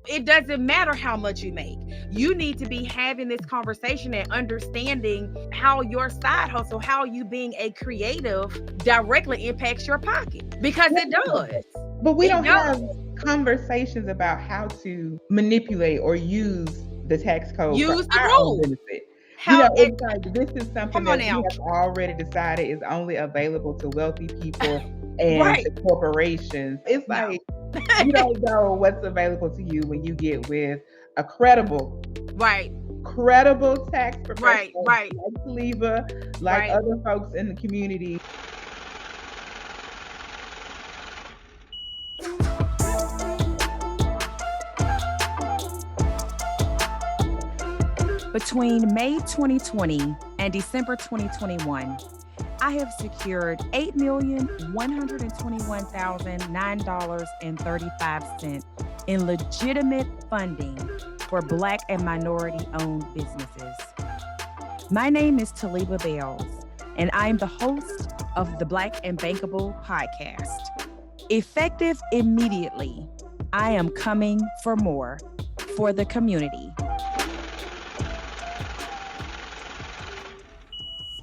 It doesn't matter how much you make. You need to be having this conversation and understanding how your side hustle, how you being a creative directly impacts your pocket because it Yeah. does. But we It don't have does. conversations about how to manipulate or use the tax code for Use the our own rules. benefit. How it, It's like this is something come on that we now. have already decided is only available to wealthy people and Right. to corporations. It's No. like you don't know what's available to you when you get with a Right. credible tax Right. professional Right. like Saliba, like Right. other folks in the community. Between May 2020 and December 2021, I have secured $8,121,009.35 in legitimate funding for Black and minority owned businesses. My name is Taliba Bales, and I'm the host of the Black and Bankable podcast. Effective immediately, I am coming for more for the community.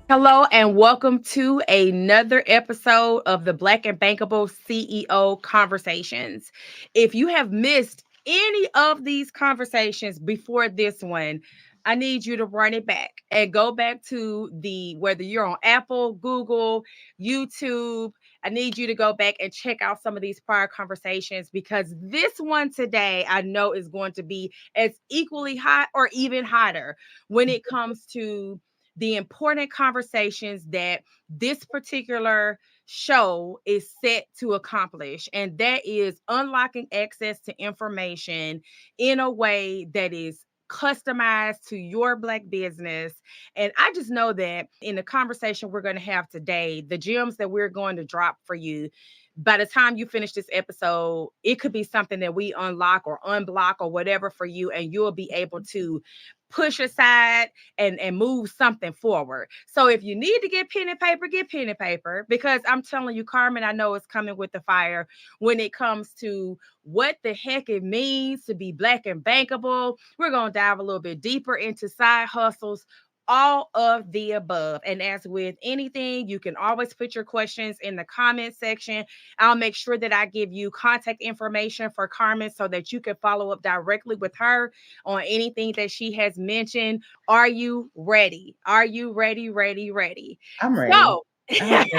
Hello, and welcome to another episode of the Black and Bankable CEO Conversations. If you have missed any of these conversations before this one, I need you to run it back and go back to the whether you're on Apple, Google, YouTube. I need you to go back and check out some of these prior conversations because this one today I know is going to be as equally hot or even hotter when it comes to the important conversations that this particular show is set to accomplish. And that is unlocking access to information in a way that is customized to your Black business. And I just know that in the conversation we're going to have today, the gems that we're going to drop for you, by the time you finish this episode, it could be something that we unlock or unblock or whatever for you, and you'll be able to push aside and move something forward. So if you need to get pen and paper because I'm telling you, Carmen, I know it's coming with the fire when it comes to what the heck it means to be Black and bankable. We're going to dive a little bit deeper into side hustles, all of the above. And as with anything, you can always put your questions in the comment section. I'll make sure that I give you contact information for Carmen so that you can follow up directly with her on anything that she has mentioned. Are you ready? Are you ready, ready, ready? I'm ready. So, I'm so ready.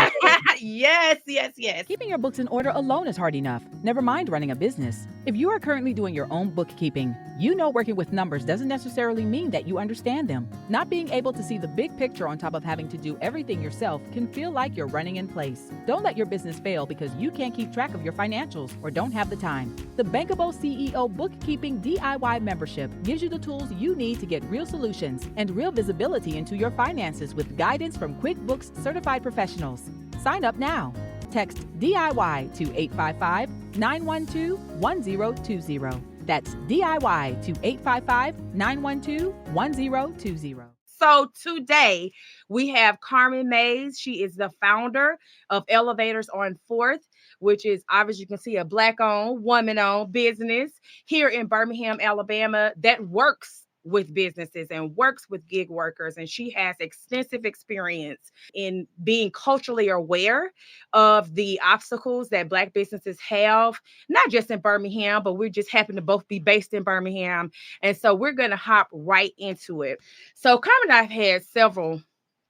yes, yes, yes. Keeping your books in order alone is hard enough, never mind running a business. If you are currently doing your own bookkeeping, you know working with numbers doesn't necessarily mean that you understand them. Not being able to see the big picture on top of having to do everything yourself can feel like you're running in place. Don't let your business fail because you can't keep track of your financials or don't have the time. The Bankable CEO Bookkeeping DIY membership gives you the tools you need to get real solutions and real visibility into your finances with guidance from QuickBooks certified professionals. Sign up now. Text DIY to 855-912-1020. That's DIY to 855-912-1020. So today we have Carmen Mays. She is the founder of Elevators on 4th, which is obviously you can see a Black owned, woman owned business here in Birmingham, Alabama that works with businesses and works with gig workers. And she has extensive experience in being culturally aware of the obstacles that Black businesses have, not just in Birmingham, but we just happen to both be based in Birmingham. And so we're going to hop right into it. So Carmen and I've had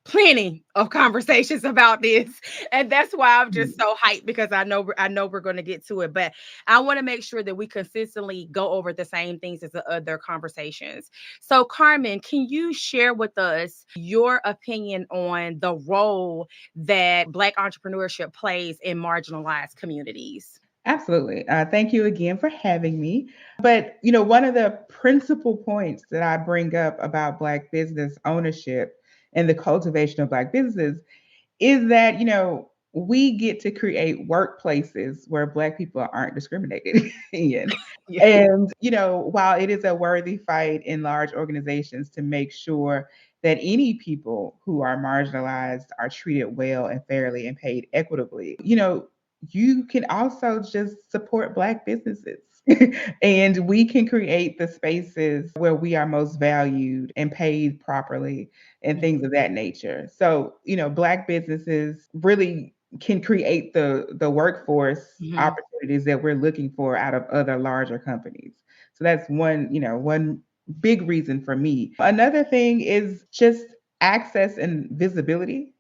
plenty of conversations about this, and that's why I'm just so hyped because I know we're going to get to it. But I want to make sure that we consistently go over the same things as the other conversations. So Carmen, can you share with us your opinion on the role that Black entrepreneurship plays in marginalized communities? Absolutely. Thank you again for having me. But, one of the principal points that I bring up about Black business ownership and the cultivation of Black businesses is that, we get to create workplaces where Black people aren't discriminated in. Yeah. And, while it is a worthy fight in large organizations to make sure that any people who are marginalized are treated well and fairly and paid equitably, you can also just support Black businesses. And we can create the spaces where we are most valued and paid properly and things of that nature. So, Black businesses really can create the workforce Mhm. opportunities that we're looking for out of other larger companies. So that's one big reason for me. Another thing is just access and visibility.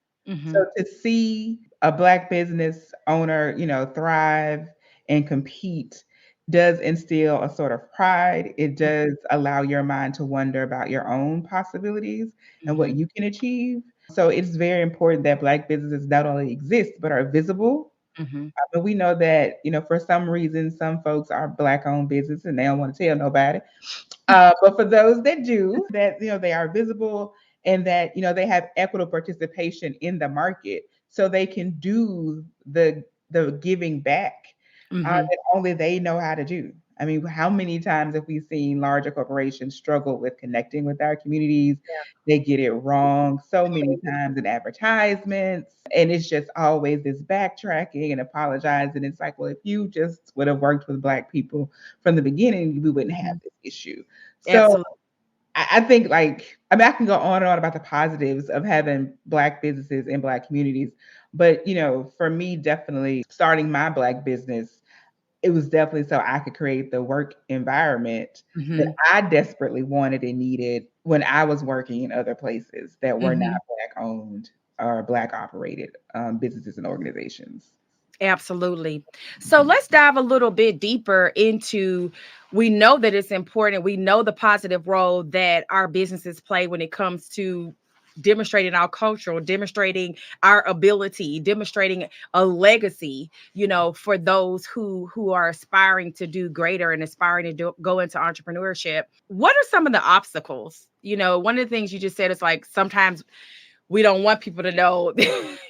So Mhm. to see a Black business owner, thrive and compete does instill a sort of pride. It does allow your mind to wonder about your own possibilities and what Mhm. you can achieve. So it's very important that Black businesses not only exist but are visible. Mhm. But we know that, for some reason, some folks are Black owned business and they don't want to tell nobody. But for those that do, that they are visible and that they have equitable participation in the market, so they can do the giving back Mhm. that only they know how to do. I mean, how many times have we seen larger corporations struggle with connecting with our communities? They get it wrong so many times in advertisements, and it's just always this backtracking and apologizing. It's like, well, if you just would have worked with Black people from the beginning, we wouldn't have Mhm. this issue. So Absolutely. I think, like, I mean, I can go on and on about the positives of having Black businesses in Black communities, but for me, definitely starting my Black business, it was definitely so I could create the work environment that Mhm. I desperately wanted and needed when I was working in other places that were not Mhm. Black owned or Black operated businesses and organizations. Absolutely. So let's dive a little bit deeper into, we know that it's important. We know the positive role that our businesses play when it comes to demonstrating our culture, demonstrating our ability, demonstrating a legacy, for those who are aspiring to do greater and aspiring to go into entrepreneurship. What are some of the obstacles? One of the things you just said is like sometimes we don't want people to know,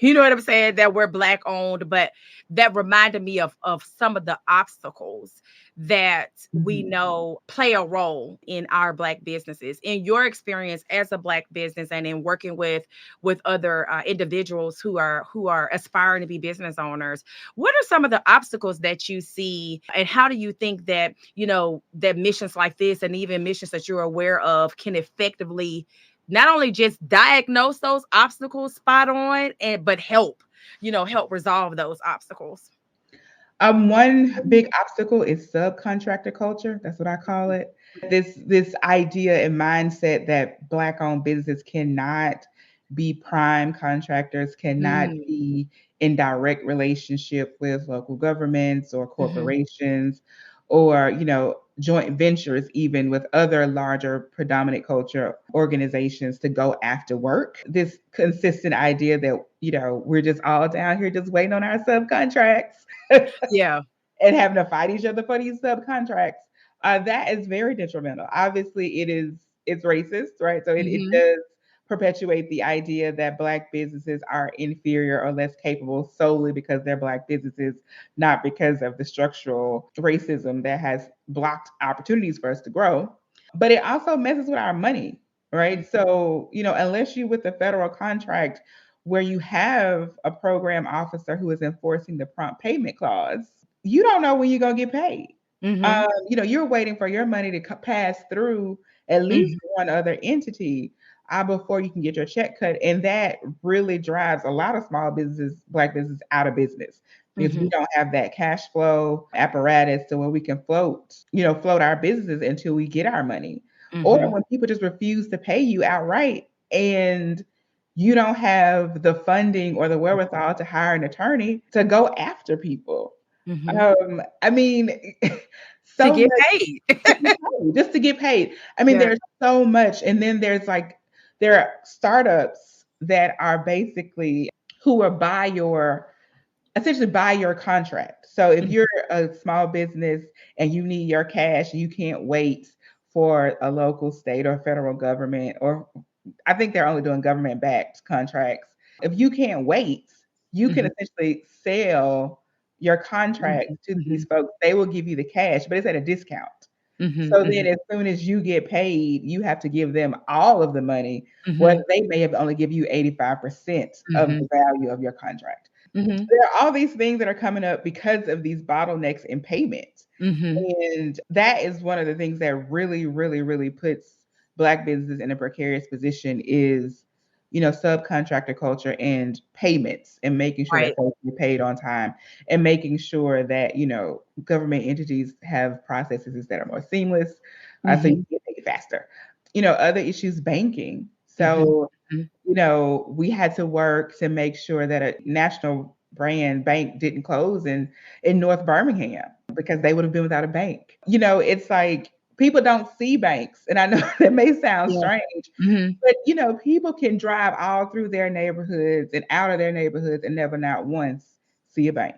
you know what I'm saying, that we're Black owned, but that reminded me of some of the obstacles that we Mhm. know play a role in our Black businesses. In your experience as a Black business and in working with other individuals who are aspiring to be business owners, what are some of the obstacles that you see, and how do you think that that missions like this and even missions that you're aware of can effectively not only just diagnose those obstacles spot on and but help resolve those obstacles. One big obstacle is subcontractor culture. That's what I call it. This idea and mindset that Black owned businesses cannot be prime contractors, cannot Mm, be in direct relationship with local governments or mhm, corporations, or joint ventures even with other larger predominant culture organizations to go after work. This consistent idea that we're just all down here just waiting on our subcontracts yeah, and having to fight each other for these subcontracts. That is very detrimental. Obviously, it's racist, right? So it mhm, does perpetuate the idea that Black businesses are inferior or less capable solely because they're Black businesses, not because of the structural racism that has blocked opportunities for us to grow. But it also messes with our money, right? So, unless you with a federal contract where you have a program officer who is enforcing the prompt payment clause, you don't know when you're gonna get paid. mhm, You're waiting for your money to pass through at least mhm, one other entity before you can get your check cut, and that really drives a lot of small businesses, Black businesses, out of business because we mhm, don't have that cash flow apparatus to where we can float our businesses until we get our money, or mhm, when people just refuse to pay you outright and you don't have the funding or the wherewithal to hire an attorney to go after people. mhm. I mean, To so get much paid. to get paid, just to get paid. I mean, Yeah. there's so much, and then there are startups that are basically who are essentially buy your contract. So if Mhm, you're a small business and you need your cash, you can't wait for a local, state, or federal government, or I think they're only doing government backed contracts. If you can't wait, you can mhm, essentially sell your mhm, contract to these mhm, folks. They will give you the cash, but it's at a discount. mhm, So then mhm, as soon as you get paid, you have to give them all of the money, where mhm, they may have only give you 85% of mhm, the value of your contract. mhm, There are all these things that are coming up because of these bottlenecks in payment. Mm-hmm. And that is one of the things that really, really, really puts Black businesses in a precarious position is, subcontractor culture and payments and making sure that Right. folks get paid on time and making sure that, government entities have processes that are more seamless, so you Mm-hmm. can get paid faster. Other issues, banking. Mm-hmm. So we had to work to make sure that a national brand bank didn't close in North Birmingham because they would have been without a bank. It's like people don't see banks. And I know that may sound Yeah. strange, Mm-hmm. but people can drive all through their neighborhoods and out of their neighborhoods and never not once see a bank.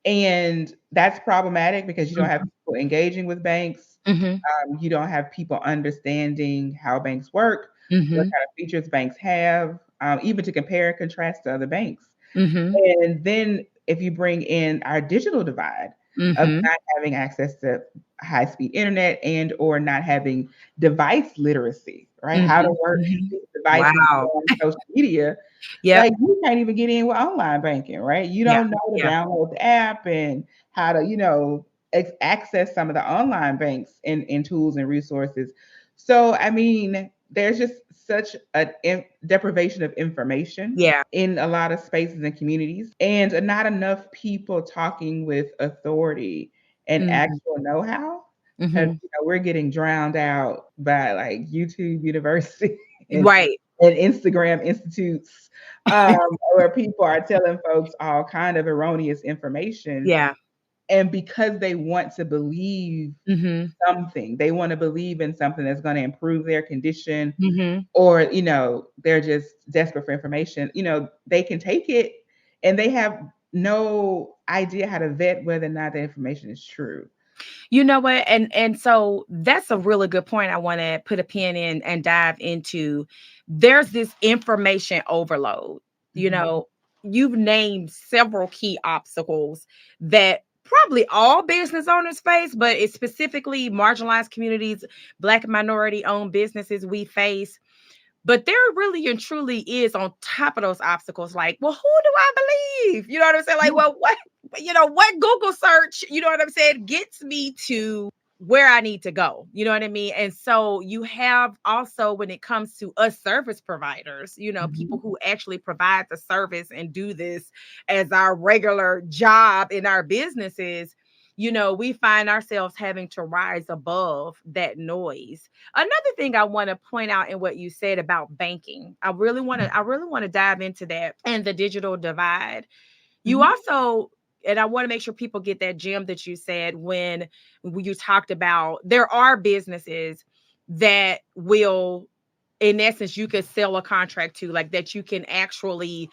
And that's problematic because you don't have people engaging with banks. Mm-hmm. You don't have people understanding how banks work, what Mm-hmm. kind of features banks have, even to compare and contrast to other banks. Mm-hmm. And then if you bring in our digital divide of Mm-hmm. not having access to high speed internet and or not having device literacy, right? How to Mm-hmm. work Mm-hmm. these devices Wow. on social media. Yep. Like you can't even get in with online banking, right? You Yeah. don't know to Yeah. download the app and how to, access some of the online banks and tools and resources. So, I mean, there's just such a deprivation of information Yeah. in a lot of spaces and communities, and not enough people talking with authority and Mm-hmm. actual know-how. Because Mm-hmm. we're getting drowned out by like YouTube University and, Right. and Instagram institutes, where people are telling folks all kind of erroneous information, Yeah. and because they want to believe Mm-hmm. something, they want to believe in something that's going to improve their condition, Mm-hmm. or they're just desperate for information, they can take it and they have no idea how to vet whether or not the information is true. You know what? And so that's a really good point I want to put a pin in and dive into. There's this information overload. You Mhm. know, you've named several key obstacles that probably all business owners face, but it's specifically marginalized communities, Black and minority owned businesses we face. But there really and truly is on top of those obstacles, like, well, who do I believe? You know what I'm saying? Like, well, what Google search, you know what I'm saying, gets me to where I need to go. You know what I mean? And so you have also, when it comes to us service providers, people Mhm. who actually provide the service and do this as our regular job in our businesses, we find ourselves having to rise above that noise. Another thing I want to point out in what you said about banking, I really want to dive into that and the digital divide. You Mhm. also, and I want to make sure people get that gem that you said when you talked about there are businesses that will, in essence, you could sell a contract to, like, that you can actually,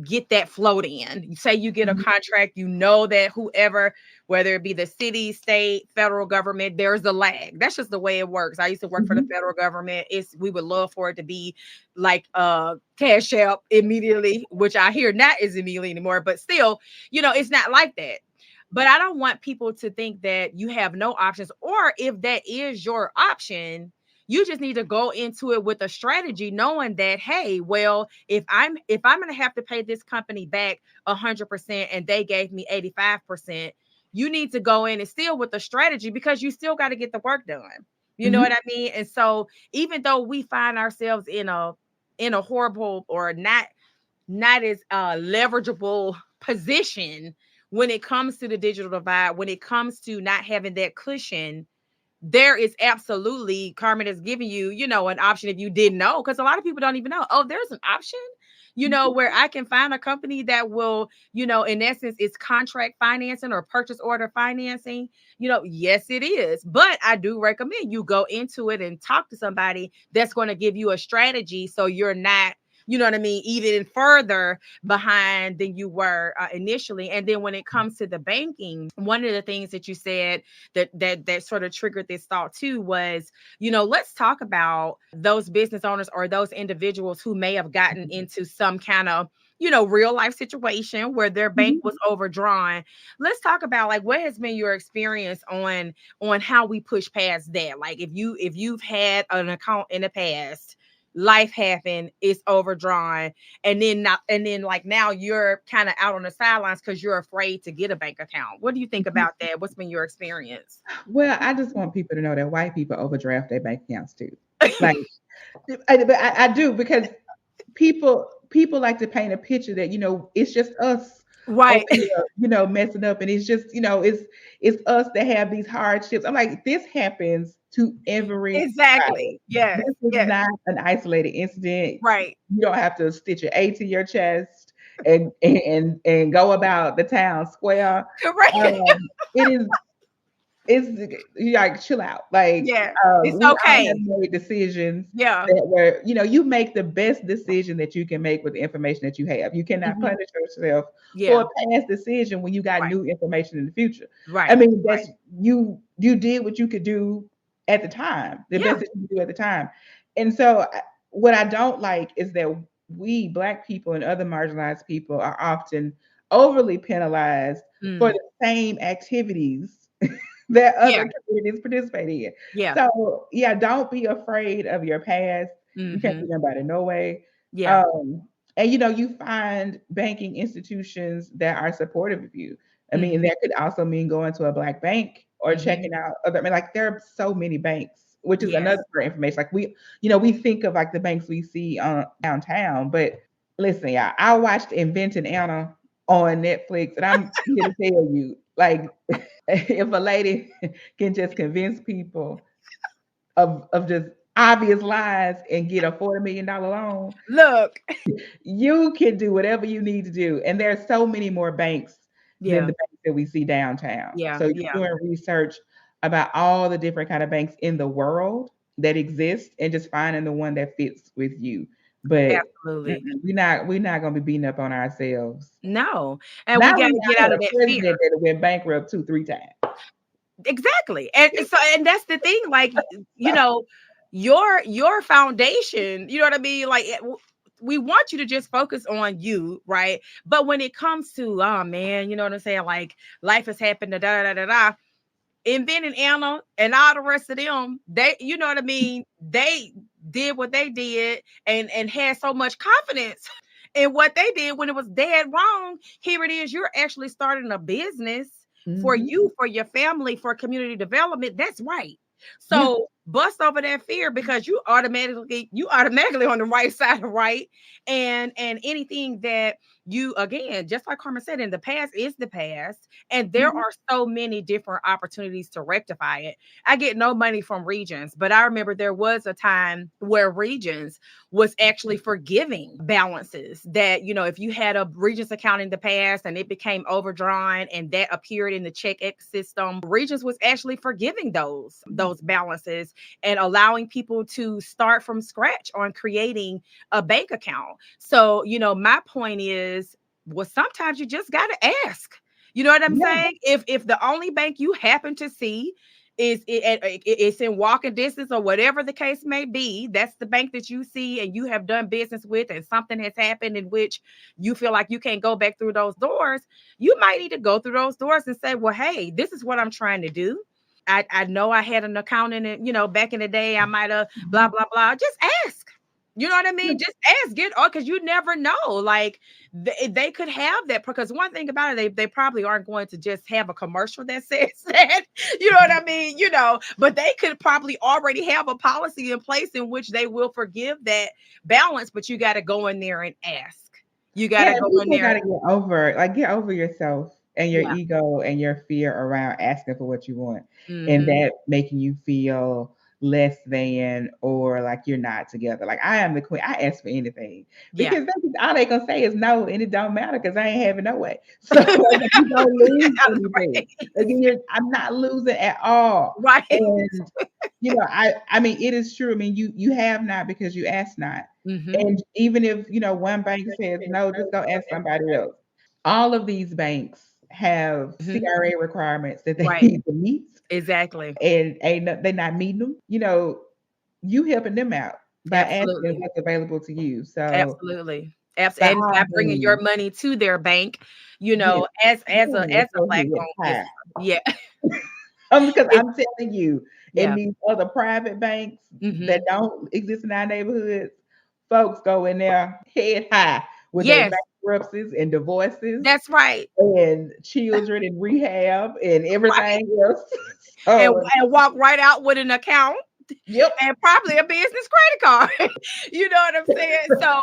get that float in. Say you get a Mhm. contract, that whoever, whether it be the city, state, federal government, there's a lag. That's just the way it works. I used to work for the Mhm. federal government. We would love for it to be like cash out immediately, which I hear not is immediately anymore, but still, it's not like that. But I don't want people to think that you have no options, or if that is your option, you just need to go into it with a strategy, knowing that, hey, well, if I'm going to have to pay this company back 100% and they gave me 85%, you need to go in and still with a strategy, because you still got to get the work done. You know what Mhm. I mean? And so even though we find ourselves in a horrible, or not as leverageable position when it comes to the digital divide, when it comes to not having that cushion, there is absolutely, Carmen is giving you, an option if you didn't know, because a lot of people don't even know, oh, there's an option, Mhm. where I can find a company that will, in essence, it's contract financing or purchase order financing. Yes, it is. But I do recommend you go into it and talk to somebody that's going to give you a strategy, so you're not, you know what I mean, even further behind than you were initially. And then when it comes to the banking, one of the things that you said that sort of triggered this thought too was, let's talk about those business owners or those individuals who may have gotten into some kind of, real life situation where their bank Mhm. was overdrawn. Let's talk about, like, what has been your experience on how we push past that. Like, if you've had an account in the past, life happened, it's overdrawn, and then not, and then like now you're kind of out on the sidelines because you're afraid to get a bank account. What do you think about that? What's been your experience? Well, I just want people to know that white people overdraft their bank accounts too. Like, but I do because people like to paint a picture that it's just us over Right. here, messing up, and it's just it's us that have these hardships. I'm like, this happens to everybody. Exactly. Yes. This is Yes. not an isolated incident. Right. You don't have to stitch an A to your chest and go about the town square. Correct. It is it's like chill out. Like Yeah. It's we all have okay. made decisions Yeah. that were, you make the best decision that you can make with the information that you have. You cannot Hmm. punish yourself for Yeah. a past decision when you got Right. new information in the future. I Right. mean, Right. that's you did what you could do at the time, the Yeah. best that you could do at the time. And so what I don't like is that we black people and other marginalized people are often overly penalized for Mm. the same activities that Yeah. other communities participate in. Yeah. So yeah, don't be afraid of your past. You can't Hmm. be about it no way. Yeah. Um, and you find banking institutions that are supportive of you. I mean, Hmm. that could also mean going to a black bank or Hmm. checking out other. I mean, like there are so many banks, which is Yes. another part of information. Like we think of like the banks we see downtown, but listen, y'all, I watched Inventing Anna on Netflix, and I'm here to tell you, like, if a lady can just convince people of just obvious lies and get a $40 million loan, Look. you can do whatever you need to do. And there are so many more banks than Yeah. the banks that we see downtown. Yeah. So Yeah. you're doing research about all the different kind of banks in the world that exist and just finding the one that fits with you. But Absolutely. we're not gonna be beating up on ourselves. No. And we Not got when to get I out had of a that fear. president that went bankrupt 2, 3 times. Exactly. And so, and that's the thing, like, you know, your foundation, you know what I mean? Like we want you to just focus on you, right? But when it comes to, oh man, you know what I'm saying? Like life has happened, da da da da da. And Ben and Anna and all the rest of them, they, you know what I mean? They did what they did and had so much confidence in what they did when it was dead wrong. Here it is, you're actually starting a business for Mhm. you, for your family, for community development. That's right. Yeah. So bust over that fear because you automatically on the right side of right. And anything that you, again, just like Carmen said, in the past is the past, and there Mhm. are so many different opportunities to rectify it. I get no money from Regions, but I remember there was a time where Regions was actually forgiving balances that, if you had a Regions account in the past and it became overdrawn and that appeared in the check X system, Regions was actually forgiving those balances and allowing people to start from scratch on creating a bank account. So, my point is, well, sometimes you just got to ask. You know what I'm Yeah. saying? If the only bank you happen to see it's in walking distance or whatever the case may be, that's the bank that you see and you have done business with, and something has happened in which you feel like you can't go back through those doors, you might need to go through those doors and say, well, hey, this is what I'm trying to do. I know I had an account in it, back in the day. I might have blah Mhm. blah blah. Just ask. You know what I mean? Just ask, get because you never know. Like they could have that, because one thing about it, they probably aren't going to just have a commercial that says that. You know what I mean? But they could probably already have a policy in place in which they will forgive that balance. But you got to go in there and ask. You got Yeah, to and go in people there. gotta get over yourself and your Yeah. ego and your fear around asking for what you want, and Hmm. that making you feel less than or like you're not together. Like I am the queen. I ask for anything Yeah. because that's all they gonna say is no, and it don't matter because I ain't having no way. So like, you don't lose anything. Right. Again, I'm not losing at all. Right. And I mean, it is true. I mean, you have not because you ask not. Hmm. And even if, one bank says no, just go ask somebody else. All of these banks have Hmm. CRA requirements that they Right. need to meet, Exactly. and they're not meeting them. You helping them out by asking Absolutely. what's available to you. So Absolutely. by And all by bringing your means, money to their bank, yes, as a go black ahead, owned hire. business. Yeah. Because It, I'm telling you, in yeah. these other private banks that Hmm. don't exist in our neighborhoods, folks go in there head high with their Yes, bankruptcies and divorces that's right. and children in rehab and Right. everything else. And So, and walk right out with an account yep. and probably a business credit card. You know what I'm saying? So,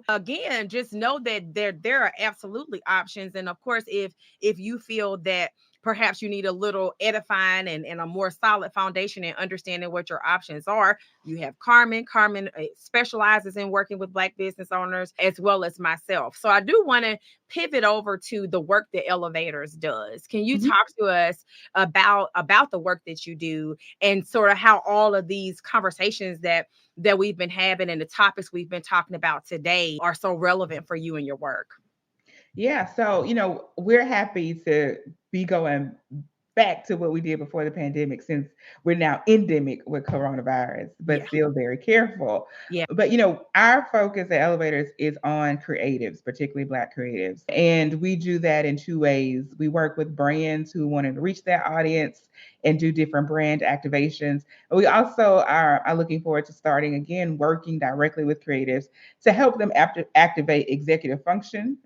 again, just know that there are absolutely options. And of course, if you feel that perhaps you need a little edifying and a more solid foundation and understanding what your options are, you have Carmen. Carmen specializes in working with Black business owners as well as myself. So I do want to pivot over to the work that Elevators does. Can you Mhm. talk to us about the work that you do and sort of how all of these conversations that we've been having and the topics we've been talking about today are so relevant for you and your work? Yeah, so we're happy to be going back to what we did before the pandemic since we're now endemic with coronavirus, but Yeah. still very careful. Yeah. But our focus at Elevators is on creatives, particularly Black creatives. And we do that in two ways. We work with brands who want to reach their audience and do different brand activations. We also are looking forward to starting again working directly with creatives to help them activate executive function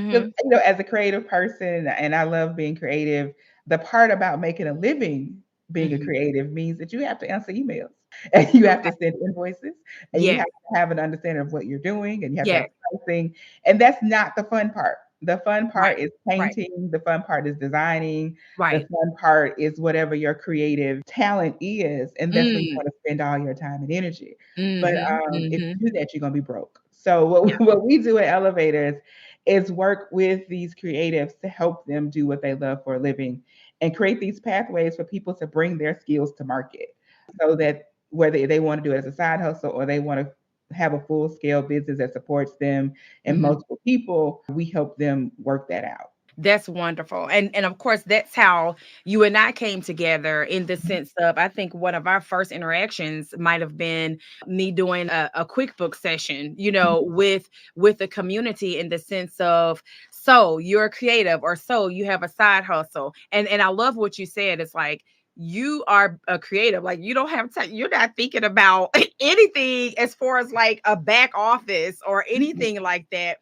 because Hmm. as a creative person, and I love being creative, the part about making a living being a Hmm. creative means that you have to answer emails and you have to Okay. send invoices and you Yeah. have to have an understanding of what you're doing and you have to have Yeah. pricing. And that's not the fun part. The fun Right. part is Right. painting, the fun part is designing, the Right. fun part is whatever your creative talent is, and that's where you Mm. want to spend all your time and energy. But Hmm. if Hmm. you do that, you're gonna be broke. So Yeah. what we do at Elevators is work with these creatives to help them do what they love for a living and create these pathways for people to bring their skills to market so that whether they want to do it as a side hustle or they want to have a full scale business that supports them and Mhm. multiple people, we help them work that out. That's wonderful. And of course that's how you and I came together in the sense of I think one of our first interactions might have been me doing a QuickBook session, with the community in the sense of so you're creative or so you have a side hustle. And I love what you said. It's like you are a creative, like you don't have time, you're not thinking about anything as far as like a back office or Mhm. anything like that.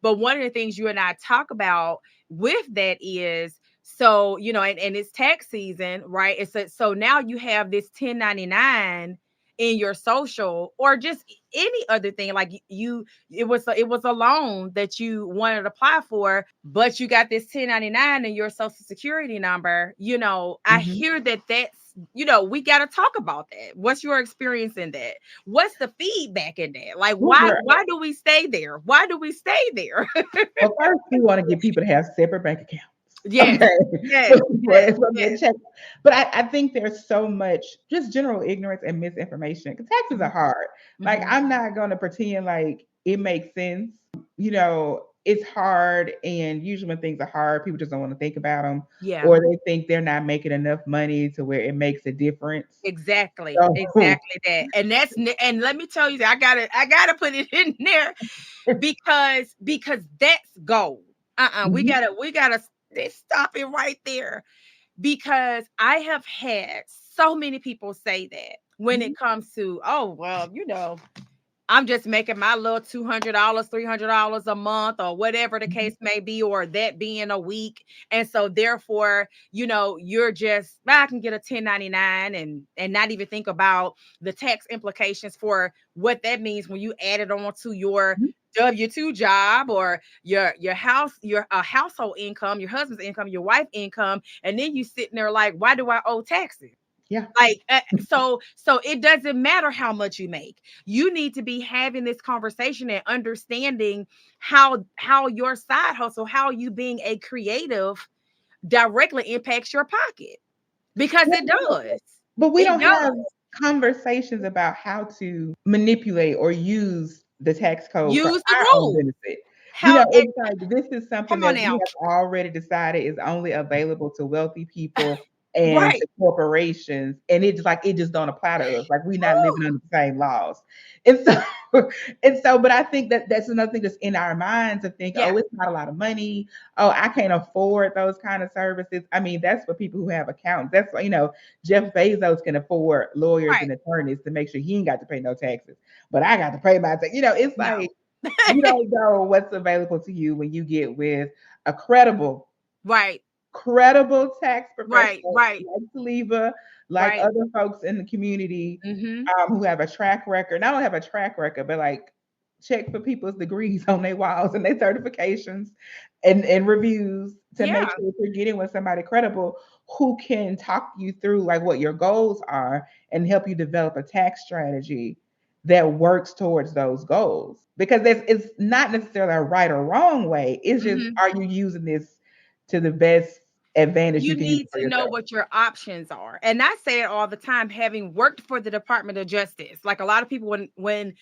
But one of the things you and I talk about with that is so and it's tax season, right? So now you have this 1099 in your social or just any other thing like it was a loan that you wanted to apply for, but you got this 1099 in your social security number. I Mhm. hear that's we got to talk about that. What's your experience in that? What's the feedback in that? Like Well, why do we stay there? Why do we stay there? well, first, we want to get people to have separate bank accounts. Yes, Okay. yes, yes, For their yes. check. But I think there's so much just general ignorance and misinformation because taxes are Mhm, hard. Like, mhm. I'm not going to pretend like it makes sense. It's hard. And usually when things are hard, people just don't want to think about them Yeah, or they think they're not making enough money to where it makes a difference. exactly, So, exactly that. And let me tell you that I gotta put it in there because that's gold. mhm, We gotta stop it right there because I have had so many people say that when mhm, it comes to, oh well, I'm just making my little $200, $300 a month, or whatever the mhm, case may be, or that being a week. And so, therefore, you're just, I can get a 1099 and not even think about the tax implications for what that means when you add it on to your mhm. W-2 job or your house, your household income, your husband's income, your wife's income. And then you sitting there like, why do I owe taxes? Yeah. Like, so it doesn't matter how much you make. You need to be having this conversation and understanding how your side hustle, how you being a creative directly impacts your pocket because it does. But we It don't have does. conversations about how to manipulate or use the tax code for Use the our own rule. benefit. How it, It's like this is something come on that we now. have already decided is only available to wealthy people. and Right. to corporations, and it's like it just don't apply to us. Like we're not living Woo. under the same laws, and so and so. But I think that that's another thing that's in our minds of thinking, Yeah. oh, it's not a lot of money. Oh, I can't afford those kind of services. I mean, that's for people who have accountants. That's Jeff Bezos can afford lawyers Right. and attorneys to make sure he ain't got to pay no taxes, but I got to pay my tax. It's No. like you don't know what's available to you when you get with a Right. credible tax Right. professional Right. like Saliba, like Right. other folks in the community Mhm. who have a track record. Not only have a track record, but like check for people's degrees on their walls and their certifications and reviews to make Yeah. sure that you're getting with somebody credible who can talk you through like what your goals are and help you develop a tax strategy that works towards those goals. Because it's not necessarily a right or wrong way. It's just, Mhm. are you using this to the best advantage you You can use need it for to know yourself? what your options are. And I say it all the time, having worked for the Department of Justice. Like a lot of people when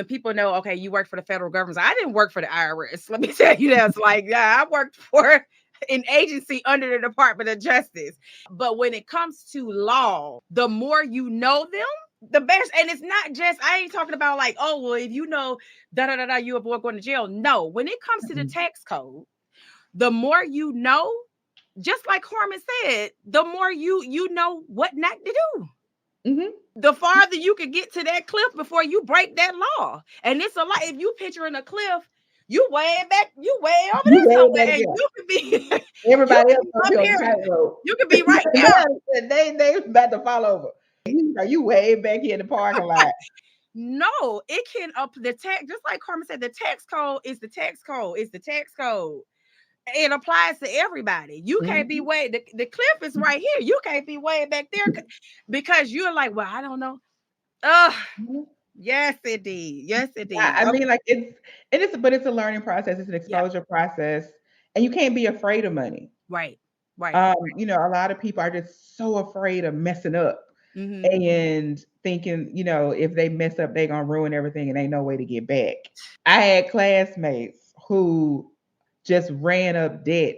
people know, okay, you work for the federal government. I didn't work for the IRS. Let me tell you that. It's like, yeah, I worked for an agency under the Department of Justice. But when it comes to law, the more you know them, the best. And it's not just, I ain't talking about like, oh, well, if you know da da da da, you avoid going to jail. No, when it comes to the Mhm. tax code, the more you know, just like Harmon said, the more you know what not to do. Mhm. The farther you can get to that cliff before you break that law. And it's a lot. If you picturing a cliff, you way back, you way over You there way somewhere, back and there. you could be you Everybody could else be gonna up be on here, the tightrope. you could be right there. They about to fall over. You way back here in the parking lot. No, it can up the tax, just like Carmen said, the tax code is the tax code, is the tax code. It applies to everybody. You can't be Mhm. way the cliff is right here. You can't be way back there because you're like, well, I don't know. Oh, Mhm. yes, indeed. Yes, Yeah, indeed. I mean, Okay. like but it's a learning process. It's an Yeah. exposure process, and you can't be afraid of money. Right. Right. A lot of people are just so afraid of messing up Mm-hmm. and thinking, if they mess up, they gonna ruin everything and ain't no way to get back. I had classmates who just ran up debt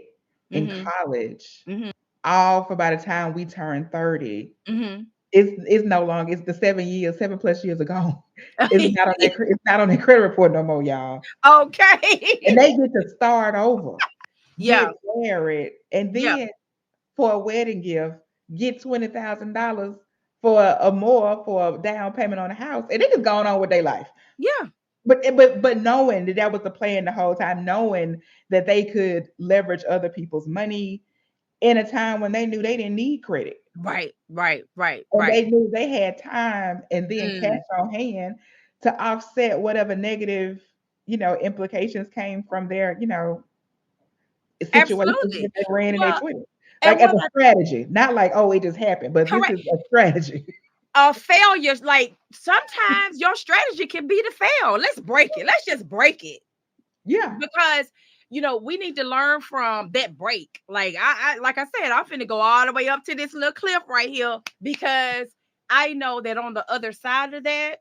in Mm-hmm. college, Mm-hmm. all for by the time we turned 30. Mm-hmm. It's no longer, it's the 7 years, 7+ years ago. It's not on their credit report no more, y'all. And Okay. they get to start over, get Yeah. married, and Yeah. then for a wedding gift, get $20,000 for a more for a down payment on a house, and they just going on with their life. Yeah. But knowing that that was the plan the whole time, knowing that they could leverage other people's money in a time when they knew they didn't need credit, Right. Right. Right. and Right. they knew they had time and then cash Mm. on hand to offset whatever negative, implications came from their, situations that Absolutely. they ran in their Well, 20s. Like and as what a I strategy, not like, oh, it just happened, but this correct is a strategy. failures, like sometimes your strategy can be to fail. Let's break it. Let's just break it. Yeah. Because we need to learn from that break. Like I like I said, I'm finna go all the way up to this little cliff right here because I know that on the other side of that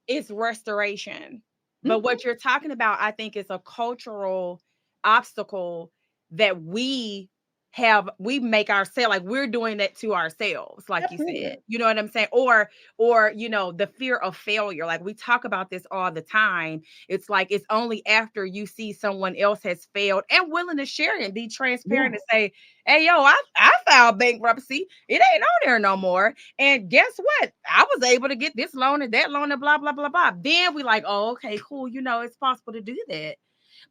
is restoration. But Mhm. what you're talking about, I think, is a cultural obstacle that we make ourselves, like we're doing that to ourselves, like you said. Absolutely. You know what I'm saying? Or the fear of failure. Like we talk about this all the time. It's like it's only after you see someone else has failed and willing to share it and be Yeah. transparent and say, hey, yo, I filed bankruptcy. It ain't on there no more. And guess what? I was able to get this loan and that loan and blah, blah, blah, blah. Then we like, oh, okay, cool. It's possible to do that.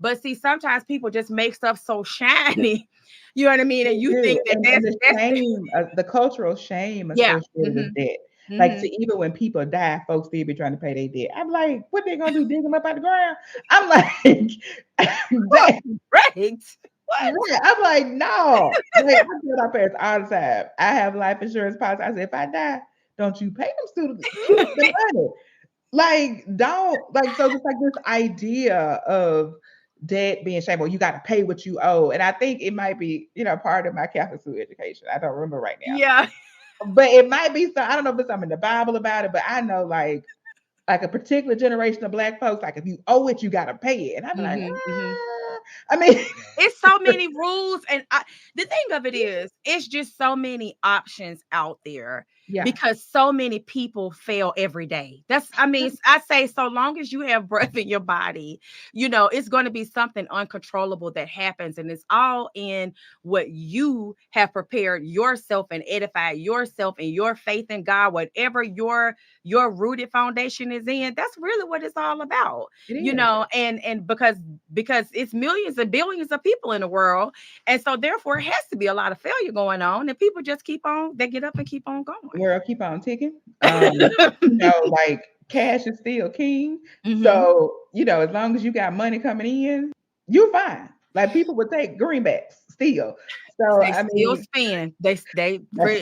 But see, sometimes people just make stuff so shiny. You know what I mean? And They you do. think that And that's the that's shame, the cultural shame yeah. associated with Mm-hmm. debt. Like, Mm-hmm. to even when people die, folks still be trying to pay their debt. I'm like, what they gonna do? Dig them up out the ground? I'm like, Oh, that, right. What? right. I'm like, no. Like, I tell my parents all the time. I have life insurance policy. I said, if I die, don't you pay them students, keep the money. Like, don't like so just like this idea of debt being shameful, you got to pay what you owe. And I think it might be, part of my Catholic school education. I don't remember right now. Yeah. But it might be some, I don't know if it's something in the Bible about it, but I know like a particular generation of black folks, like if you owe it, you gotta pay it. And I'd be like, Mm-hmm. Mm-hmm. I mean, It's so many rules, and the thing of it is, it's just so many options out there yeah, because so many people fail every day. That's, I mean, I say, so long as you have breath in your body, it's going to be something uncontrollable that happens, and it's all in what you have prepared yourself and edified yourself and your faith in God, whatever your rooted foundation is in. That's really what it's all about, it is. and because it's millions and billions of people in the world. And so therefore it has to be a lot of failure going on. And people just they get up and keep on going. World keep on ticking. Like cash is still king. Hmm. So, as long as you got money coming in, you're fine. Like people would take greenbacks still. So They I still mean, spin. They that's that's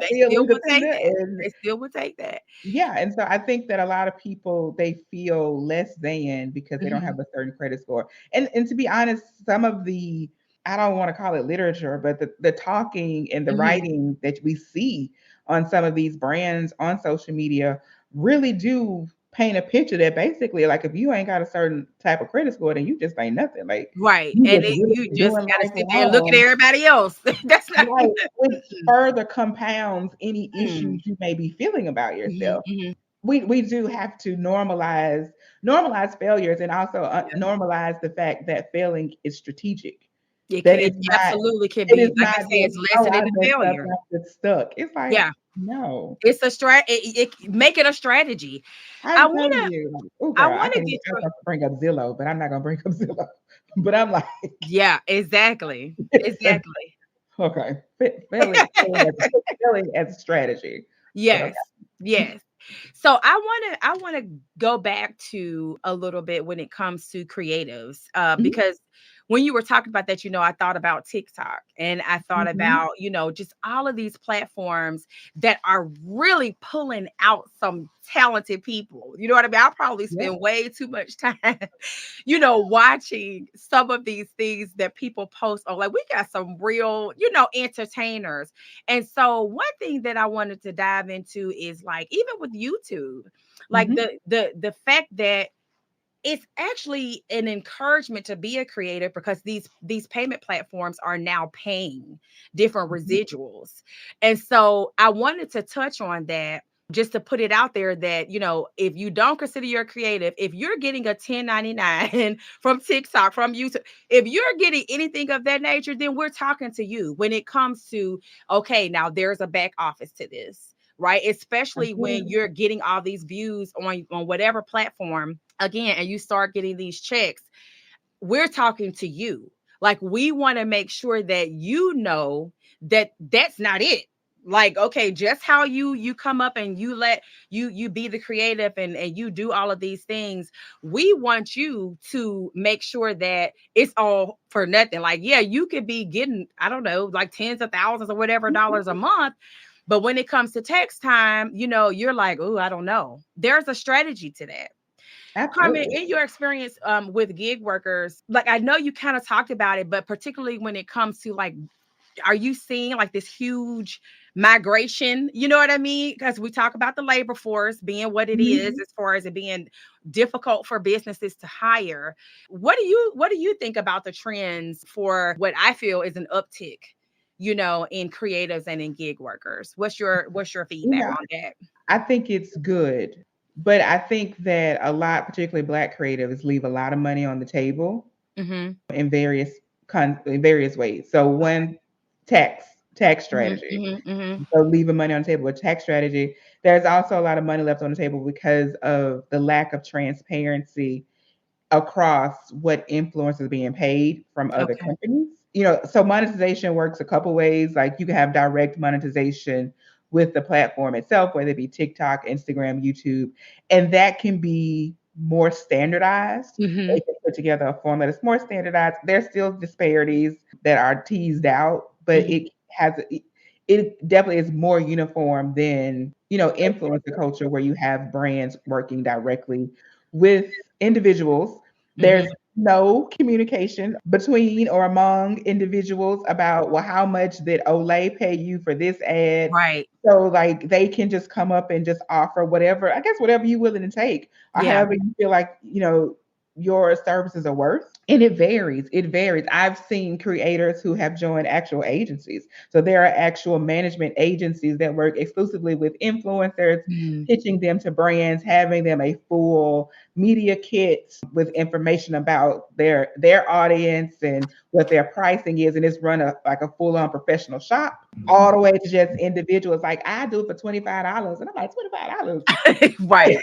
they still still legal will take tender. that. And They still will take that. yeah, and so I think that a lot of people they feel less than because they don't Hmm. have a certain credit score. And to be honest, some of the I don't want to call it literature, but the talking and the Hmm. writing that we see on some of these brands on social media really do paint a picture that basically like if you ain't got a certain type of credit score, then you just ain't nothing. Like Right. you And just really you just doing got to life sit there and look at wrong. everybody else. That's not. Right, which further compounds any Mm. issues you may be feeling about Hmm. yourself. Hmm. We do have to normalize failures and also Yeah. normalize the fact that failing is strategic. That It absolutely can it be. is Like I not say, just, it's oh, lesson I in the messed up failure. and I'm just stuck. It's like, Yeah. no. It's a make it a strategy. I I'm telling wanna you, like, oh I girl, wanna I get was your about to bring up Zillow, but I'm not gonna bring up Zillow. But I'm like, yeah, exactly. it's Exactly. okay. Failing as a strategy. But okay. Yes. Yes. So I want to go back to a little bit when it comes to creatives, Mhm, because when you were talking about that, I thought about TikTok and I thought mhm. about, just all of these platforms that are really pulling out some talented people. You know what I mean? I probably Yeah. spend way too much time, watching some of these things that people post on. Like we got some real, entertainers. And so one thing that I wanted to dive into is like even with YouTube, like Mhm. the fact that it's actually an encouragement to be a creator because these payment platforms are now paying different Mhm. residuals. And so I wanted to touch on that just to put it out there that, if you don't consider you're creative, if you're getting a 1099 from TikTok, from YouTube, if you're getting anything of that nature, then we're talking to you when it comes to, okay, now there's a back office to this, right? Especially when Absolutely. you're getting all these views on whatever platform again, and you start getting these checks. We're talking to you. Like we want to make sure that that that's not it. Like, okay, just how you come up and you let you be the creative and you do all of these things. We want you to make sure that it's all for nothing. Like, yeah, you could be getting, I don't know, like tens of thousands or whatever Mhm. dollars a month, but when it comes to tax time, you're like, oh, I don't know. There's a strategy to that. Carmen, Absolutely. in your experience with gig workers, like I know you kind of talked about it, but particularly when it comes to like, are you seeing like this huge migration? You know what I mean? Because we talk about the labor force being what it is, Mhm. as far as it being difficult for businesses to hire. What do you think about the trends for what I feel is an uptick? In creatives and in gig workers. What's your You feedback know, on that? I think it's good, but I think that a lot, particularly Black creatives, leave a lot of money on the table Mm-hmm. in in various ways. So Okay. one, tax Mm-hmm. strategy. Mm-hmm. Mm-hmm. So leaving money on the table with tax strategy. There's also a lot of money left on the table because of the lack of transparency across what influence is being paid from other Okay. companies. So monetization works a couple ways. Like you can have direct monetization with the platform itself, whether it be TikTok, Instagram, YouTube, and that can be more standardized. Mm-hmm. They can put together a form that is more standardized. There's still disparities that are teased out, but Mm-hmm. it definitely is more uniform than influencer culture where you have brands working directly with individuals. Mm-hmm. There's no communication between or among individuals about, well, how much did Olay pay you for this ad? Right. So like they can just come up and just offer whatever, I guess whatever you're willing to take or Yeah. however you feel like, your services are worth. And it varies. It varies. I've seen creators who have joined actual agencies. So there are actual management agencies that work exclusively with influencers, Mm. pitching them to brands, having them a full media kit with information about their audience and what their pricing is, and it's run like a full on professional shop. All the way to just individuals like I do it for $25, and I'm like $25. Right.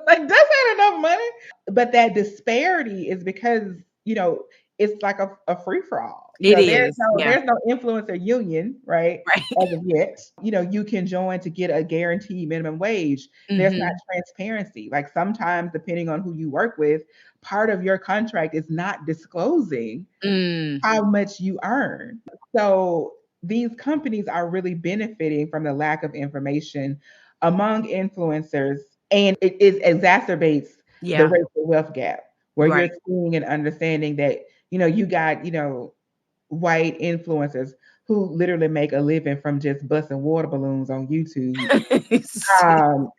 Like, that's not enough money. But that disparity is because, you know, it's like a free for all. You It know, is. Yeah. there's no influencer union, right? Right. As of yet. You know, you can join to get a guaranteed minimum wage. There's not Hmm. transparency. Like sometimes, depending on who you work with, part of your contract is not disclosing Mm. how much you earn. So these companies are really benefiting from the lack of information among influencers, and it exacerbates the Yeah. racial wealth gap, where you're Right. seeing and understanding that, you know, you got, you know, white influencers who literally make a living from just busting water balloons on YouTube, um,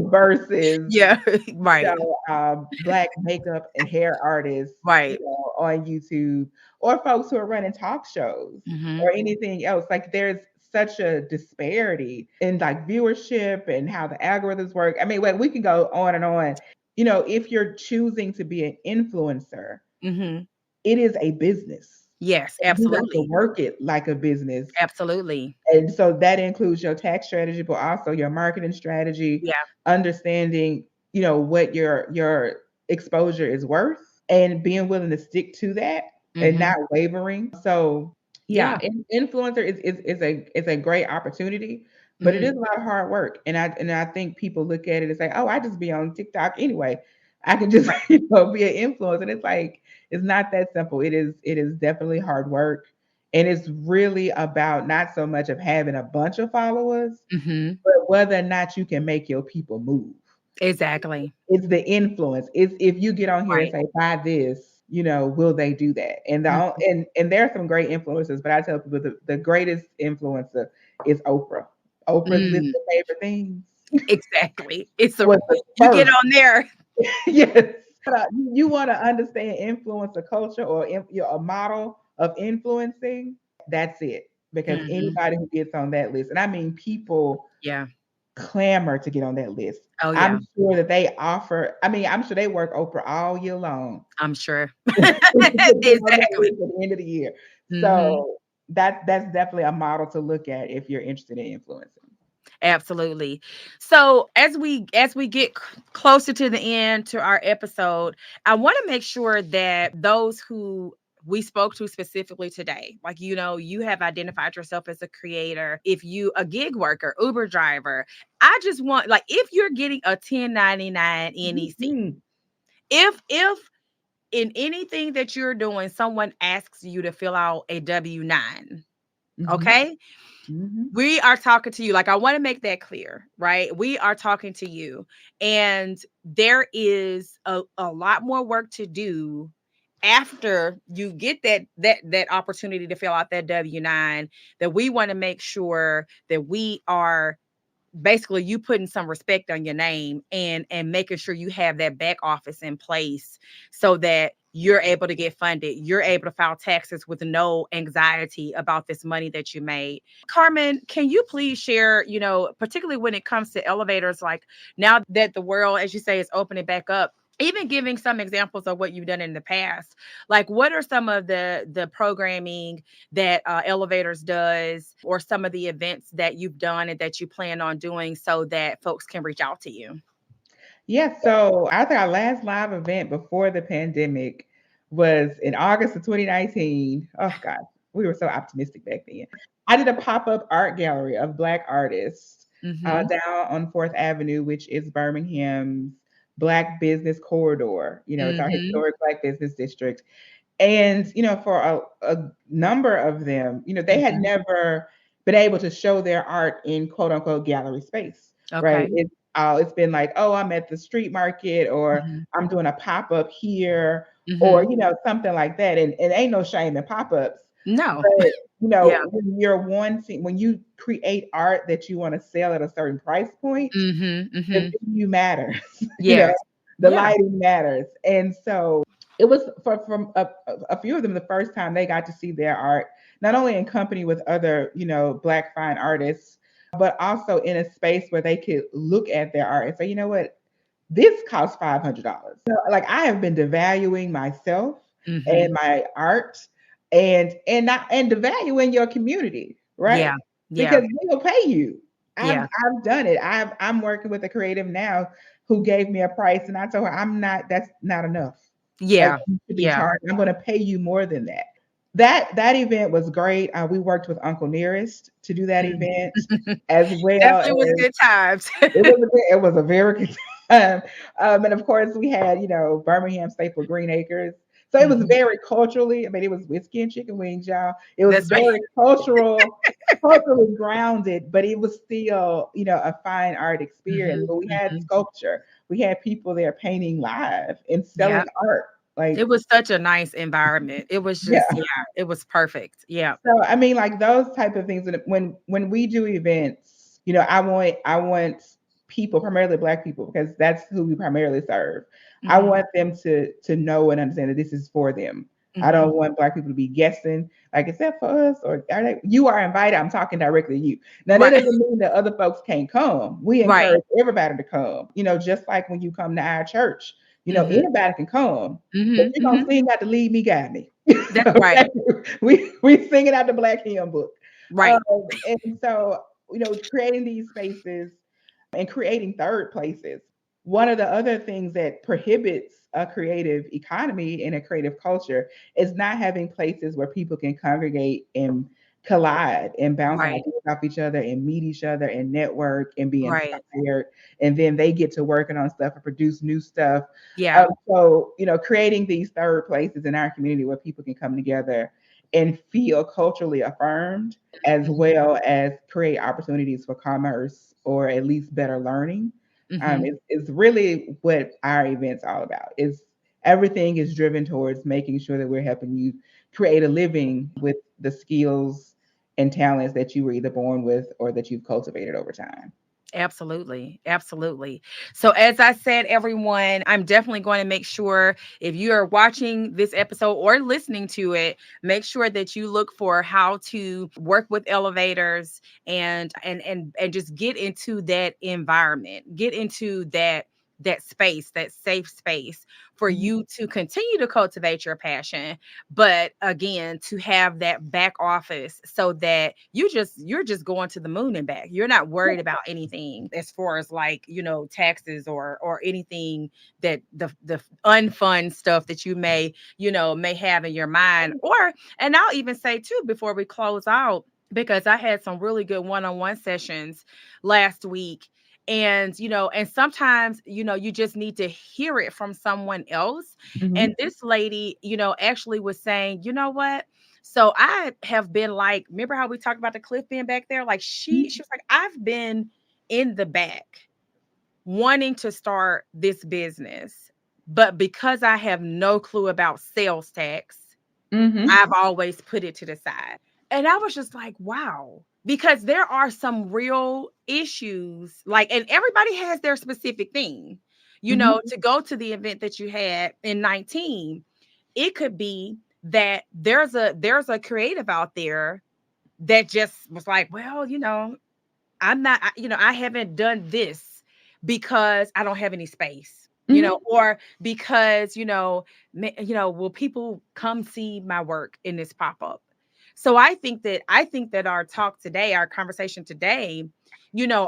versus, Yeah. you Right. know, black makeup and hair artists, you Right. know, on YouTube, or folks who are running talk shows Hmm. or anything else. Like there's such a disparity in like viewership and how the algorithms work. I mean, like, we can go on and on. You know, if you're choosing to be an influencer, Hmm. it is a business. Yes, You have to absolutely. work it like a business. Absolutely. And so that includes your tax strategy, but also your marketing strategy, Yeah. understanding, you know, what your exposure is worth and being willing to stick to that and Hmm. not wavering. So yeah, Yeah. influencer is a great opportunity, but it is Hmm. a lot of hard work. And I think people look at it and say, oh, I just be on TikTok anyway. I can just, Right. you know, be an influencer. And it's like it's not that simple. It is definitely hard work. And it's really about not so much of having a bunch of followers, Hmm. but whether or not you can make your people move. Exactly. It's the influence. It's if you get on here and Right. say, buy this, you know, will they do that? Mhm. And there are some great influencers, but I tell people the greatest influencer is Oprah. Oprah's list Mm. of favorite things Exactly. It's a was the you get first. on there. Yes. You want to understand influencer culture or you're a model of influencing, that's it. Because Mhm. anybody who gets on that list, and I mean people Yeah. clamor to get on that list. Oh, I'm yeah. sure that they offer, I mean, I'm sure they work Oprah all year long I'm sure. to get on that Exactly. list at the end of the year. Mhm. So that's definitely a model to look at if you're interested in influencing. Absolutely. So as we get closer to the end to our episode, I want to make sure that those who we spoke to specifically today, like, you have identified yourself as a creator, if you a gig worker, Uber driver, I just want, like, if you're getting a 1099 NEC, Mhm. if in anything that you're doing, someone asks you to fill out a W-9, Mhm. okay? Mhm. We are talking to you. Like, I want to make that clear, right? We are talking to you. And there is a lot more work to do after you get that opportunity to fill out that W-9, that we want to make sure that we are basically you putting some respect on your name, and making sure you have that back office in place so that you're able to get funded, you're able to file taxes with no anxiety about this money that you made. Carmen, can you please share, particularly when it comes to elevators, like, now that the world, as you say, is opening back up, even giving some examples of what you've done in the past, like, what are some of the programming that Elevators does, or some of the events that you've done and that you plan on doing so that folks can reach out to you? Yeah, so I think our last live event before the pandemic was in August of 2019. Oh God, we were so optimistic back then. I did a pop-up art gallery of Black artists Hmm. down on Fourth Avenue, which is Birmingham's Black business corridor. You know, it's our Hmm. historic Black business district. And, you know, for a number of them, you know, they had Hmm. never been able to show their art in quote unquote gallery space, right? Okay. It's been like, oh, I'm at the street market, or Hmm. I'm doing a pop up here, or, Hmm. you know, something like that. And ain't no shame in pop ups. No. But, you Yeah. know, when you create art that you want to sell at a certain price point, Hmm. the Hmm. venue matters, you know, Yes. the Yeah. lighting matters. And so it was from a few of them the first time they got to see their art, not only in company with other, Black fine artists, but also in a space where they could look at their art and say, you know what, this costs $500. Like I have been devaluing myself and Mhm. my art, and not and devaluing your community, right? Yeah. Yeah. Because they will pay you. Yeah. I've done it. I'm working with a creative now who gave me a price, and I told her I'm not. That's not enough. Like Yeah. you should be Yeah. charged. I'm going to pay you more than that. That event was great. We worked with Uncle Nearest to do that Mhm. event, as well Definitely was as good times. it was a very good time. And of course, we had Birmingham Staple Green Acres. So it was Mhm. very culturally. I mean, it was whiskey and chicken wings, y'all. It was That's right. very culturally grounded, but it was still a fine art experience. Mhm. But we had Mhm. sculpture. We had people there painting live and selling Yep. art. It Like, was such a nice environment. It was just, yeah. yeah, it was perfect. Yeah. So I mean, like those type of things. When we do events, I want people, primarily Black people, because that's who we primarily serve. I Mhm. want them to know and understand that this is for them. I Mhm. don't want Black people to be guessing, like, is that for us, or are they? You are invited. I'm talking directly to you. Now that Right. doesn't mean that other folks can't come. We Right. encourage everybody to come. Just like when you come to our church, Mhm. anybody can come, but Mhm. you're gonna Mhm. still got to lead me, guide me. That's right. Okay, we singing out the Black hymn book, Right. and so creating these spaces and creating third places. One of the other things that prohibits a creative economy and a creative culture is not having places where people can congregate and collide and bounce Right. ideas off each other and meet each other and network and be Right. inspired. And then they get to working on stuff and produce new stuff. Yeah. So, creating these third places in our community where people can come together and feel culturally affirmed, as Mhm. well as create opportunities for commerce or at least better learning. Mhm. Is really what our event's all about. Is everything is driven towards making sure that we're helping you create a living with the skills and talents that you were either born with or that you've cultivated over time. Absolutely. Absolutely. So, as I said, everyone, I'm definitely going to make sure if you are watching this episode or listening to it, make sure that you look for how to work with elevators and just get into that environment, get into that space, that safe space for Mhm. you to continue to cultivate your passion, but again, to have that back office so that you're just going to the moon and back. You're not worried about anything as far as like, taxes or anything that the unfun stuff that you may have in your mind. Or and I'll even say too before we close out, because I had some really good one-on-one sessions last week. And and sometimes you just need to hear it from someone else. And Mhm. this lady actually was saying, you know what, so I have been like, remember how we talked about the cliff being back there? Like she was like, I've been in the back wanting to start this business, but because I have no clue about sales tax, Mhm. I've always put it to the side. And I was just like, wow, because there are some real issues, like, and everybody has their specific thing. Mhm. To go to the event that you had in 19, it could be that there's a creative out there that just was like, well, I'm not, I haven't done this because I don't have any space, Mhm. or because, will people come see my work in this pop up? So I think that our talk today, our conversation today,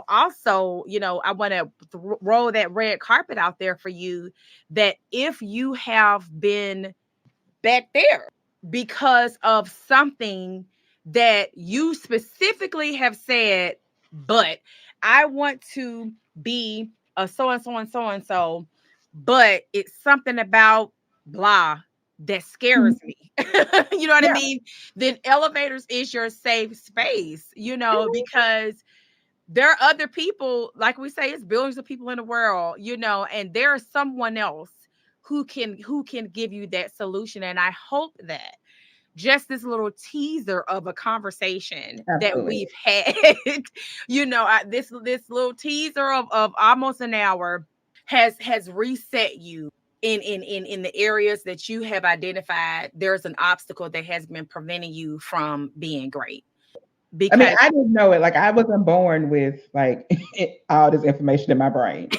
also, I want to roll that red carpet out there for you, that if you have been back there because of something that you specifically have said, but I want to be a so and so and so and so, but it's something about blah that scares Mhm. me. You know what I Yeah. mean? Then elevators is your safe space, Mhm. because there are other people, like we say, it's billions of people in the world, and there's someone else who can give you that solution. And I hope that just this little teaser of a conversation that Absolutely. we've had, this little teaser of almost an hour has reset you in the areas that you have identified, there's an obstacle that has been preventing you from being great. I mean, Because I didn't know it. Like I wasn't born with like all this information in my brain.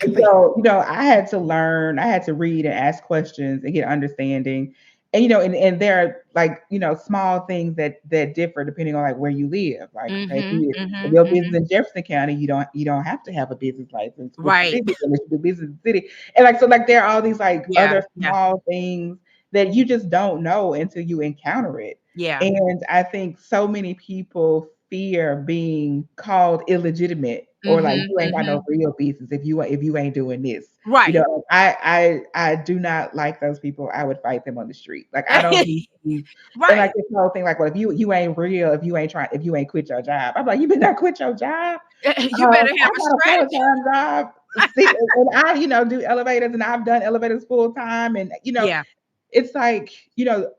And exactly. so, I had to learn, I had to read and ask questions and get understanding. And and there are like, small things that differ depending on like where you live. Like, okay, Mhm, if mhm, your business mhm. in Jefferson County, you don't have to have a business license with the Right. city unless you do business in the city. And like so like there are all these like Yeah, other yeah, small things that you just don't know until you encounter it. yeah. And I think so many people fear being called illegitimate or like Mhm, you ain't got no mhm. real business if you ain't doing this. Right. I do not like those people. I would fight them on the street. Like I don't need to be and like Right. this whole thing, like, well, if you ain't real, if you ain't quit your job. I'm like, you better not quit your job. You better I have a got a full strategy. time job. And I, do elevators and I've done elevators full time. And Yeah, it's like,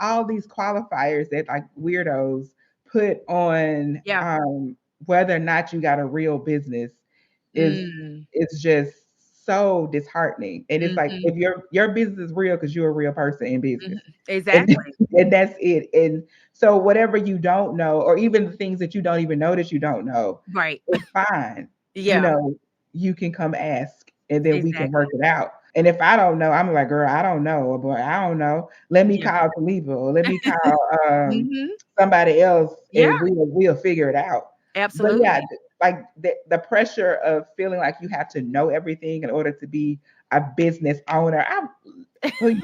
all these qualifiers that like weirdos put on yeah. whether or not you got a real business is Mm, is just so disheartening. And it's like mhm, if your business is real because you're a real person in mhm. business. And Exactly. and that's it. And so whatever you don't know, or even the things that you don't even know that you don't know, Right. it's fine. You Yeah, know, you can come ask and then we can exactly. work it out. And if I don't know, I'm like, girl, I don't know, boy, I don't know. Let me Yeah. call Khalifa or let me call Mhm. somebody else Yeah, and we'll figure it out. But yeah, absolutely. like the pressure of feeling like you have to know everything in order to be a business owner. Please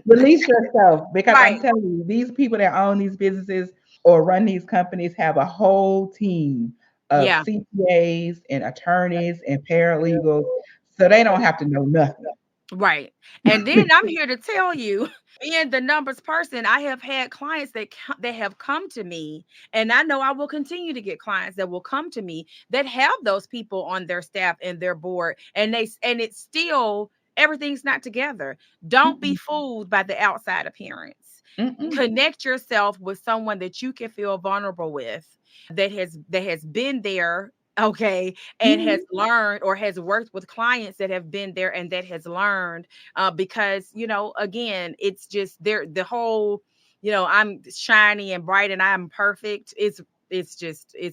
release yourself because I'm Right. telling you, these people that own these businesses or run these companies have a whole team of Yeah. CPAs and attorneys and paralegals, so they don't have to know nothing. Right. And then I'm here to tell you, being the numbers person, I have had clients that have come to me, and I know I will continue to get clients that will come to me that have those people on their staff and their board, and and it's still everything's not together. Don't be Mm-mm, fooled by the outside appearance. mm-mm, Connect yourself with someone that you can feel vulnerable with, that has been there, okay, and has mhm. learned or has worked with clients that have been there and that has learned, because again, it's just there, the whole, I'm shiny and bright and I'm perfect. It's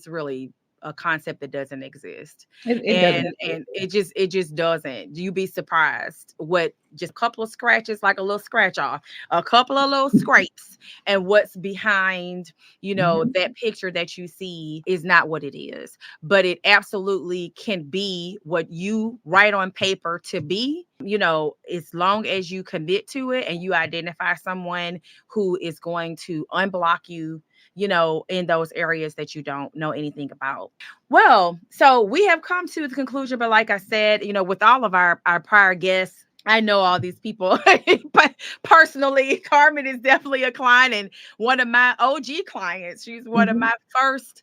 really a concept that doesn't exist. It doesn't And it just doesn't. You be surprised what just a couple of scratches, like a little scratch off, a couple of little scrapes, and what's behind, Mhm, that picture that you see is not what it is, but it absolutely can be what you write on paper to be, as long as you commit to it and you identify someone who is going to unblock you, in those areas that you don't know anything about. Well, so we have come to the conclusion, but like I said, with all of our prior guests, I know all these people, but personally, Carmen is definitely a client and one of my OG clients. She's one of mhm, my first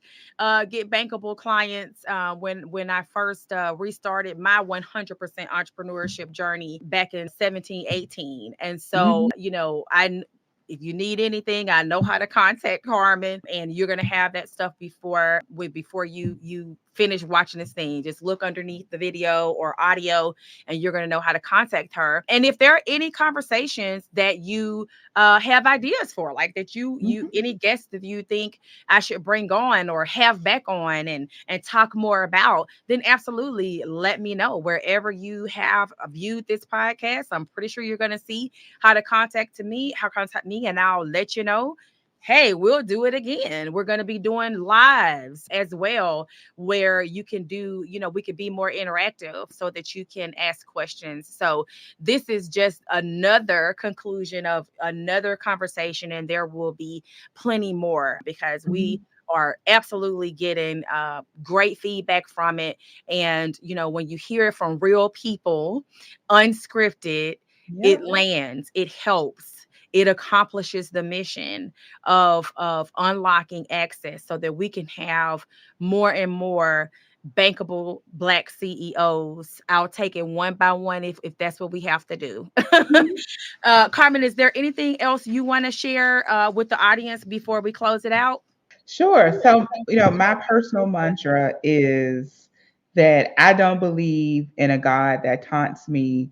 get bankable clients, when I first restarted my 100% entrepreneurship journey back in 17, 18. And so, mhm. if you need anything, I know how to contact Carmen, and you're gonna have that stuff before you finish watching this thing. Just look underneath the video or audio, and you're gonna know how to contact her. And if there are any conversations that you have ideas for, like that you Mhm. any guests that you think I should bring on or have back on and talk more about, then absolutely let me know. Wherever you have viewed this podcast, I'm pretty sure you're gonna see how contact me, and I'll let you know. Hey, we'll do it again. We're going to be doing lives as well, where you can do, we could be more interactive so that you can ask questions. So, this is just another conclusion of another conversation, and there will be plenty more because we Mhm. are absolutely getting great feedback from it. And, when you hear it from real people, unscripted, it Yep. lands, it helps, it accomplishes the mission of unlocking access so that we can have more and more bankable Black CEOs. I'll take it one by one if that's what we have to do. Mhm. Carmen, is there anything else you want to share with the audience before we close it out? Sure. So, my personal mantra is that I don't believe in a God that taunts me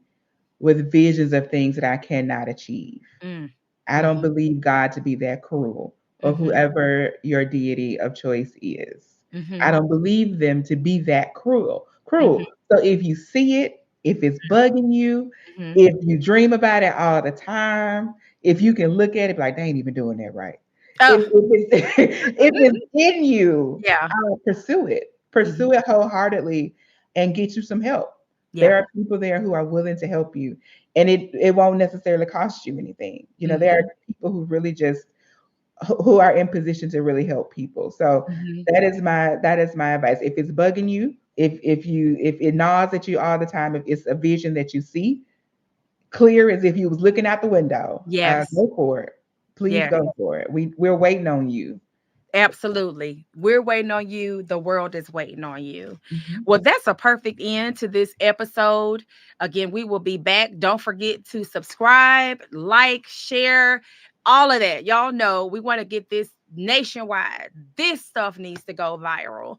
with visions of things that I cannot achieve. Mm. I don't Mhm. believe God to be that cruel, or Mhm. whoever your deity of choice is. I Mhm. don't believe them to be that cruel. Mhm. Cruel. So if you see it, if it's bugging you, Mhm. if you dream about it all the time, if you can look at it like they ain't even doing that right. If, Oh. if it's if it's in you, Yeah. pursue it. Mhm. Pursue it wholeheartedly and get you some help. Yeah. There are people there who are willing to help you, and it won't necessarily cost you anything. There are Mhm. people who really just who are in position to really help people. So Mhm. that is my advice. If it's bugging you, if it gnaws at you all the time, if it's a vision that you see clear as if you was looking out the window, Yes. go for it. Please Yes. go for it. We're waiting on you. Absolutely. We're waiting on you. The world is waiting on you. Mhm. Well, that's a perfect end to this episode. Again, we will be back. Don't forget to subscribe, like, share, all of that. Y'all know we want to get this nationwide. This stuff needs to go viral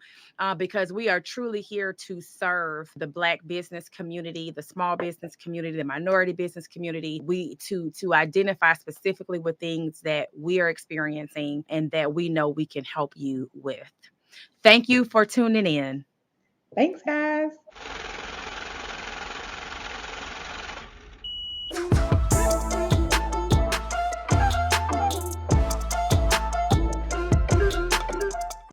because we are truly here to serve the Black business community, the small business community, the minority business community. We to identify specifically with things that we are experiencing and that we know we can help you with. Thank you for tuning in. Thanks, guys.